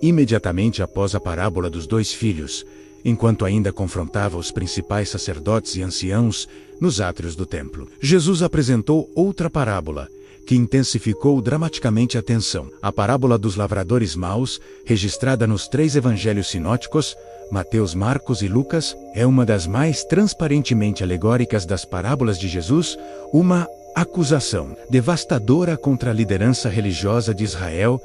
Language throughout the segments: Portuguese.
imediatamente após a parábola dos 2 filhos, enquanto ainda confrontava os principais sacerdotes e anciãos nos átrios do templo. Jesus apresentou outra parábola, que intensificou dramaticamente a tensão. A parábola dos lavradores maus, registrada nos 3 evangelhos sinóticos, Mateus, Marcos e Lucas, é uma das mais transparentemente alegóricas das parábolas de Jesus, uma acusação devastadora contra a liderança religiosa de Israel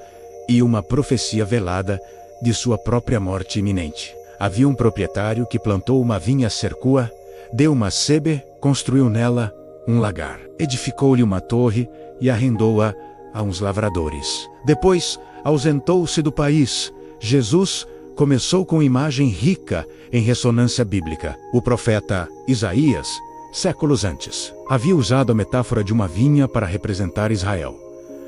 e uma profecia velada de sua própria morte iminente. Havia um proprietário que plantou uma vinha cercua, deu uma sebe, construiu nela um lagar, edificou-lhe uma torre e arrendou-a a uns lavradores. Depois, ausentou-se do país. Jesus começou com imagem rica em ressonância bíblica. O profeta Isaías, séculos antes, havia usado a metáfora de uma vinha para representar Israel.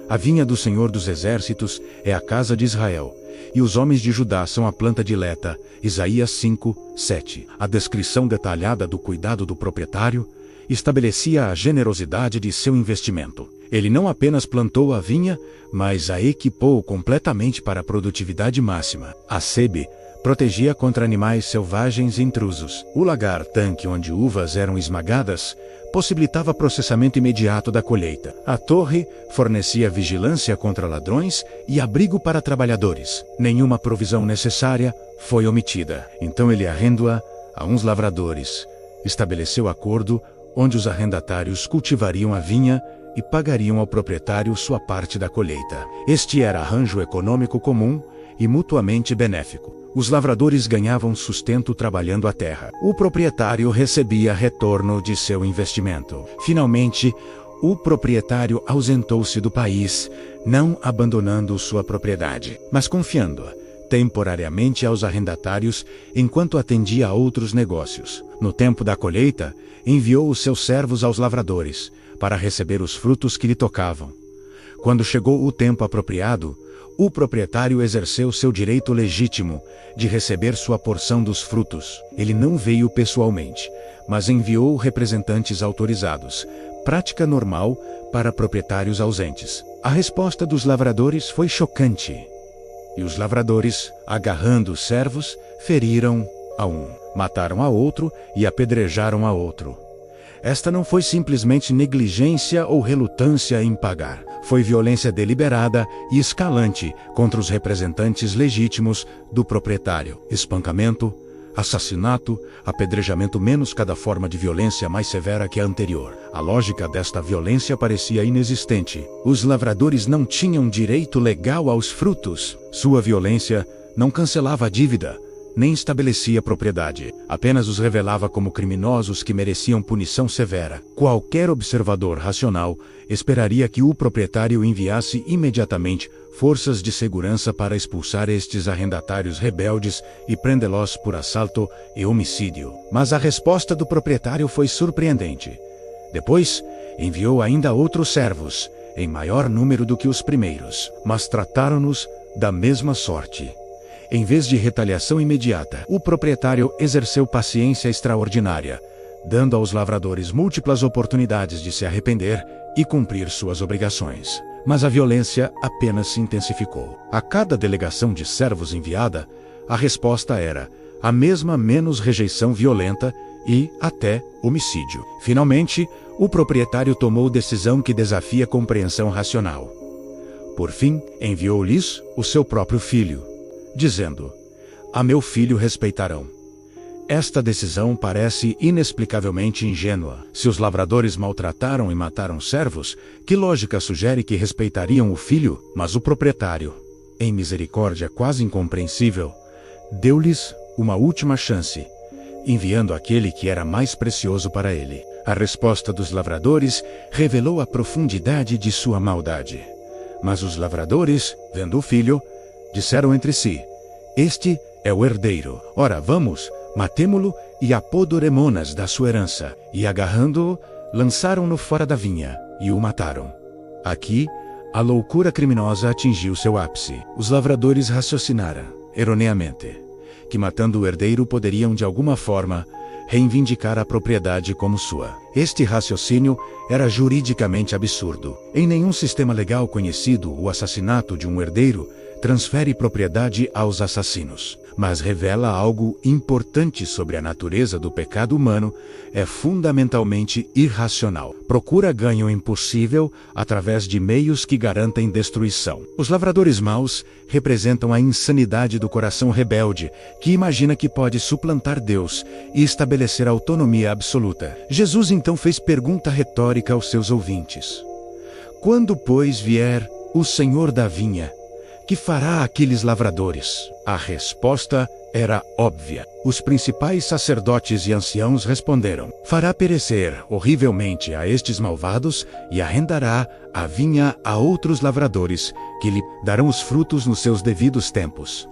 A vinha do Senhor dos Exércitos é a casa de Israel, e os homens de Judá são a planta dileta. Isaías 5:7. A descrição detalhada do cuidado do proprietário estabelecia a generosidade de seu investimento. Ele não apenas plantou a vinha, mas a equipou completamente para a produtividade máxima. A sebe protegia contra animais selvagens e intrusos. O lagar-tanque onde uvas eram esmagadas possibilitava processamento imediato da colheita. A torre fornecia vigilância contra ladrões e abrigo para trabalhadores. Nenhuma provisão necessária foi omitida. Então ele arrendou-a a uns lavradores. Estabeleceu acordo onde os arrendatários cultivariam a vinha e pagariam ao proprietário sua parte da colheita. Este era arranjo econômico comum e mutuamente benéfico. Os lavradores ganhavam sustento trabalhando a terra. O proprietário recebia retorno de seu investimento. Finalmente, o proprietário ausentou-se do país, não abandonando sua propriedade, mas confiando-a temporariamente aos arrendatários enquanto atendia a outros negócios. No tempo da colheita, enviou os seus servos aos lavradores para receber os frutos que lhe tocavam. Quando chegou o tempo apropriado, o proprietário exerceu seu direito legítimo de receber sua porção dos frutos. Ele não veio pessoalmente, mas enviou representantes autorizados, prática normal para proprietários ausentes. A resposta dos lavradores foi chocante. E os lavradores, agarrando os servos, feriram a um, mataram a outro e apedrejaram a outro. Esta não foi simplesmente negligência ou relutância em pagar. Foi violência deliberada e escalante contra os representantes legítimos do proprietário. Espancamento, assassinato, apedrejamento menos cada forma de violência mais severa que a anterior. A lógica desta violência parecia inexistente. Os lavradores não tinham direito legal aos frutos. Sua violência não cancelava a dívida, nem estabelecia propriedade. Apenas os revelava como criminosos que mereciam punição severa. Qualquer observador racional esperaria que o proprietário enviasse imediatamente forças de segurança para expulsar estes arrendatários rebeldes e prendê-los por assalto e homicídio. Mas a resposta do proprietário foi surpreendente. Depois, enviou ainda outros servos, em maior número do que os primeiros, mas trataram-nos da mesma sorte. Em vez de retaliação imediata, o proprietário exerceu paciência extraordinária, dando aos lavradores múltiplas oportunidades de se arrepender e cumprir suas obrigações. Mas a violência apenas se intensificou. A cada delegação de servos enviada, a resposta era a mesma menos rejeição violenta e, até, homicídio. Finalmente, o proprietário tomou decisão que desafia a compreensão racional. Por fim, enviou-lhes o seu próprio filho, dizendo: "A meu filho respeitarão." Esta decisão parece inexplicavelmente ingênua. Se os lavradores maltrataram e mataram servos, que lógica sugere que respeitariam o filho? Mas o proprietário, em misericórdia quase incompreensível, deu-lhes uma última chance, enviando aquele que era mais precioso para ele. A resposta dos lavradores revelou a profundidade de sua maldade. Mas os lavradores, vendo o filho, disseram entre si: "Este é o herdeiro. Ora, vamos, matemo-lo e apodoremo-nas da sua herança." E agarrando-o, lançaram-no fora da vinha e o mataram. Aqui, a loucura criminosa atingiu seu ápice. Os lavradores raciocinaram, erroneamente, que matando o herdeiro poderiam de alguma forma reivindicar a propriedade como sua. Este raciocínio era juridicamente absurdo. Em nenhum sistema legal conhecido, o assassinato de um herdeiro transfere propriedade aos assassinos, mas revela algo importante sobre a natureza do pecado humano. É fundamentalmente irracional. Procura ganho impossível através de meios que garantem destruição. Os lavradores maus representam a insanidade do coração rebelde, que imagina que pode suplantar Deus e estabelecer autonomia absoluta. Jesus então fez pergunta retórica aos seus ouvintes: quando, pois, vier o Senhor da vinha, que fará aqueles lavradores? A resposta era óbvia. Os principais sacerdotes e anciãos responderam: fará perecer horrivelmente a estes malvados e arrendará a vinha a outros lavradores, que lhe darão os frutos nos seus devidos tempos.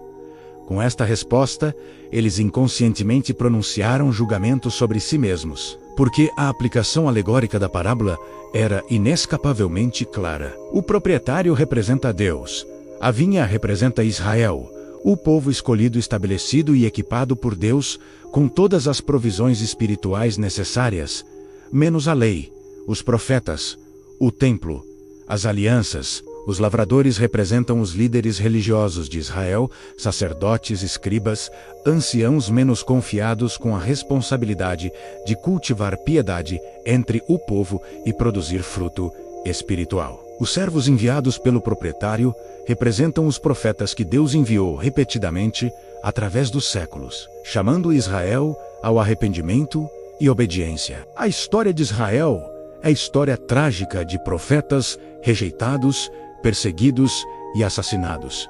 Com esta resposta, eles inconscientemente pronunciaram julgamento sobre si mesmos, porque a aplicação alegórica da parábola era inescapavelmente clara. O proprietário representa Deus. A vinha representa Israel, o povo escolhido, estabelecido e equipado por Deus com todas as provisões espirituais necessárias, menos a lei, os profetas, o templo, as alianças. Os lavradores representam os líderes religiosos de Israel, sacerdotes, escribas, anciãos menos confiados com a responsabilidade de cultivar piedade entre o povo e produzir fruto espiritual. Os servos enviados pelo proprietário representam os profetas que Deus enviou repetidamente através dos séculos, chamando Israel ao arrependimento e obediência. A história de Israel é a história trágica de profetas rejeitados, perseguidos e assassinados.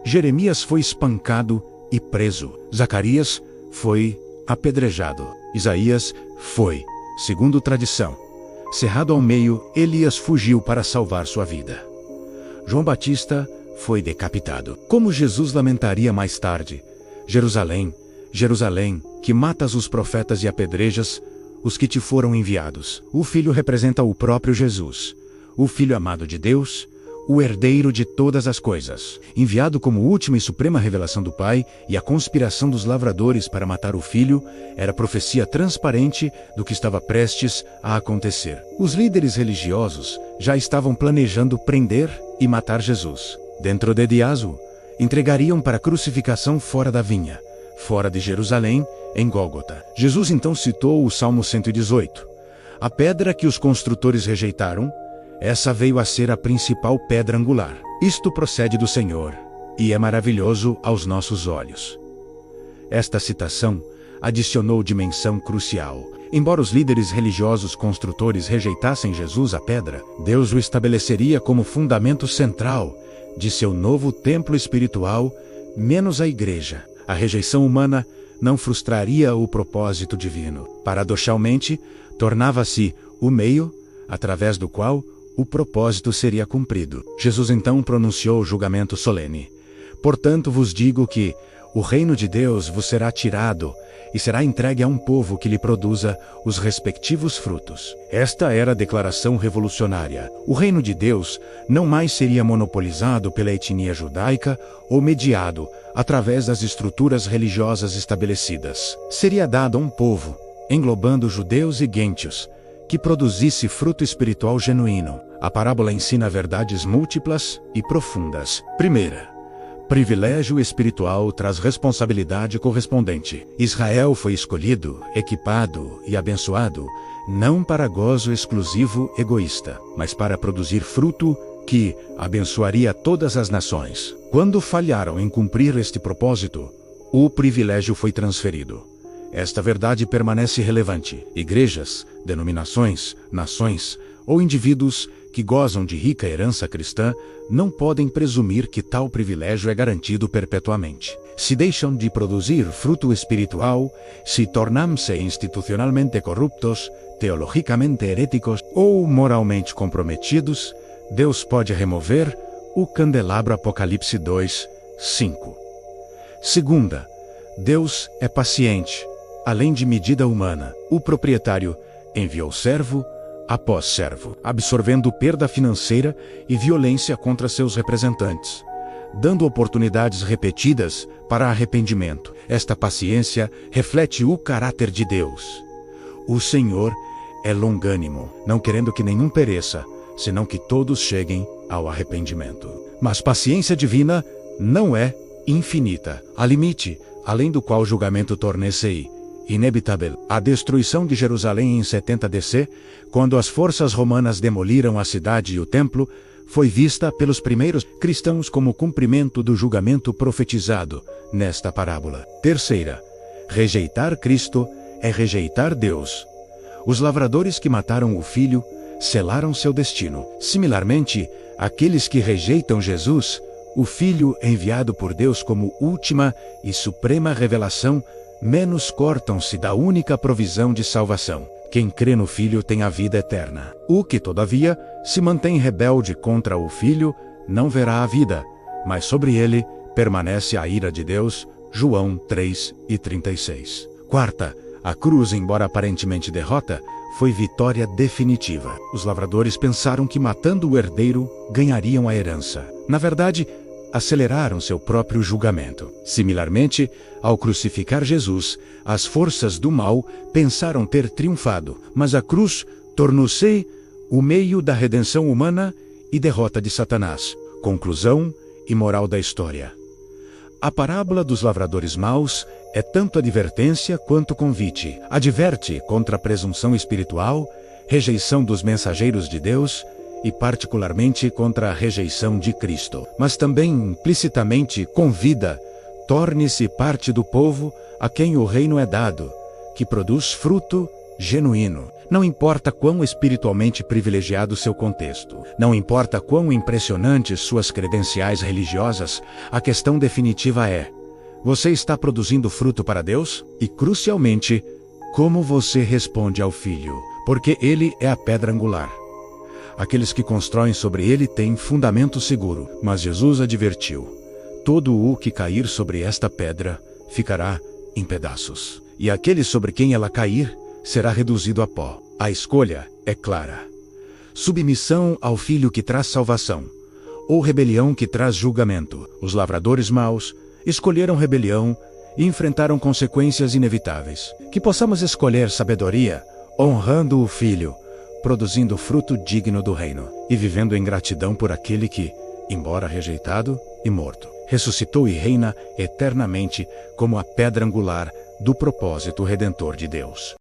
Jeremias foi espancado e preso. Zacarias foi apedrejado. Isaías foi, segundo tradição, cerrado ao meio. Elias fugiu para salvar sua vida. João Batista foi decapitado. Como Jesus lamentaria mais tarde: Jerusalém, Jerusalém, que matas os profetas e apedrejas os que te foram enviados. O Filho representa o próprio Jesus, o Filho amado de Deus, o herdeiro de todas as coisas, enviado como última e suprema revelação do Pai. E a conspiração dos lavradores para matar o Filho era profecia transparente do que estava prestes a acontecer. Os líderes religiosos já estavam planejando prender e matar Jesus. Dentro de Diazo, entregariam para crucificação fora da vinha, fora de Jerusalém, em Gólgota. Jesus então citou o Salmo 118. A pedra que os construtores rejeitaram, essa veio a ser a principal pedra angular. Isto procede do Senhor, e é maravilhoso aos nossos olhos. Esta citação adicionou dimensão crucial. Embora os líderes religiosos construtores rejeitassem Jesus, a pedra, Deus o estabeleceria como fundamento central de seu novo templo espiritual, menos a igreja. A rejeição humana não frustraria o propósito divino. Paradoxalmente, tornava-se o meio através do qual o propósito seria cumprido. Jesus então pronunciou o julgamento solene: portanto vos digo que o reino de Deus vos será tirado e será entregue a um povo que lhe produza os respectivos frutos. Esta era a declaração revolucionária. O reino de Deus não mais seria monopolizado pela etnia judaica ou mediado através das estruturas religiosas estabelecidas. Seria dado a um povo, englobando judeus e gentios, que produzisse fruto espiritual genuíno. A parábola ensina verdades múltiplas e profundas. Primeira, privilégio espiritual traz responsabilidade correspondente. Israel foi escolhido, equipado e abençoado, não para gozo exclusivo egoísta, mas para produzir fruto que abençoaria todas as nações. Quando falharam em cumprir este propósito, o privilégio foi transferido. Esta verdade permanece relevante. Igrejas, denominações, nações ou indivíduos que gozam de rica herança cristã não podem presumir que tal privilégio é garantido perpetuamente. Se deixam de produzir fruto espiritual, se tornam-se institucionalmente corruptos, teologicamente heréticos ou moralmente comprometidos, Deus pode remover o candelabro. Apocalipse 2:5. Segunda, Deus é paciente, além de medida humana. O proprietário enviou servo após servo, absorvendo perda financeira e violência contra seus representantes, dando oportunidades repetidas para arrependimento. Esta paciência reflete o caráter de Deus. O Senhor é longânimo, não querendo que nenhum pereça, senão que todos cheguem ao arrependimento. Mas paciência divina não é infinita. Há limite, além do qual o julgamento torna-se inevitável. A destruição de Jerusalém em 70 DC, quando as forças romanas demoliram a cidade e o templo, foi vista pelos primeiros cristãos como cumprimento do julgamento profetizado nesta parábola. Terceira, rejeitar Cristo é rejeitar Deus. Os lavradores que mataram o filho selaram seu destino. Similarmente, aqueles que rejeitam Jesus, o Filho enviado por Deus como última e suprema revelação, menos cortam-se da única provisão de salvação. Quem crê no Filho tem a vida eterna. O que, todavia, se mantém rebelde contra o Filho, não verá a vida, mas sobre ele permanece a ira de Deus. João 3:36. Quarta, a cruz, embora aparentemente derrota, foi vitória definitiva. Os lavradores pensaram que matando o herdeiro ganhariam a herança. Na verdade, aceleraram seu próprio julgamento. Similarmente, ao crucificar Jesus, as forças do mal pensaram ter triunfado, mas a cruz tornou-se o meio da redenção humana e derrota de Satanás. Conclusão e moral da história. A parábola dos lavradores maus é tanto advertência quanto convite. Adverte contra a presunção espiritual, rejeição dos mensageiros de Deus e particularmente contra a rejeição de Cristo. Mas também implicitamente convida: torne-se parte do povo a quem o reino é dado, que produz fruto genuíno. Não importa quão espiritualmente privilegiado seu contexto, não importa quão impressionantes suas credenciais religiosas, a questão definitiva é: você está produzindo fruto para Deus? E, crucialmente, como você responde ao Filho? Porque ele é a pedra angular. Aqueles que constroem sobre ele têm fundamento seguro, mas Jesus advertiu: todo o que cair sobre esta pedra ficará em pedaços, e aquele sobre quem ela cair será reduzido a pó. A escolha é clara: submissão ao Filho que traz salvação, ou rebelião que traz julgamento. Os lavradores maus escolheram rebelião e enfrentaram consequências inevitáveis. Que possamos escolher sabedoria, honrando o Filho, produzindo fruto digno do reino, e vivendo em gratidão por aquele que, embora rejeitado e morto, ressuscitou e reina eternamente como a pedra angular do propósito redentor de Deus.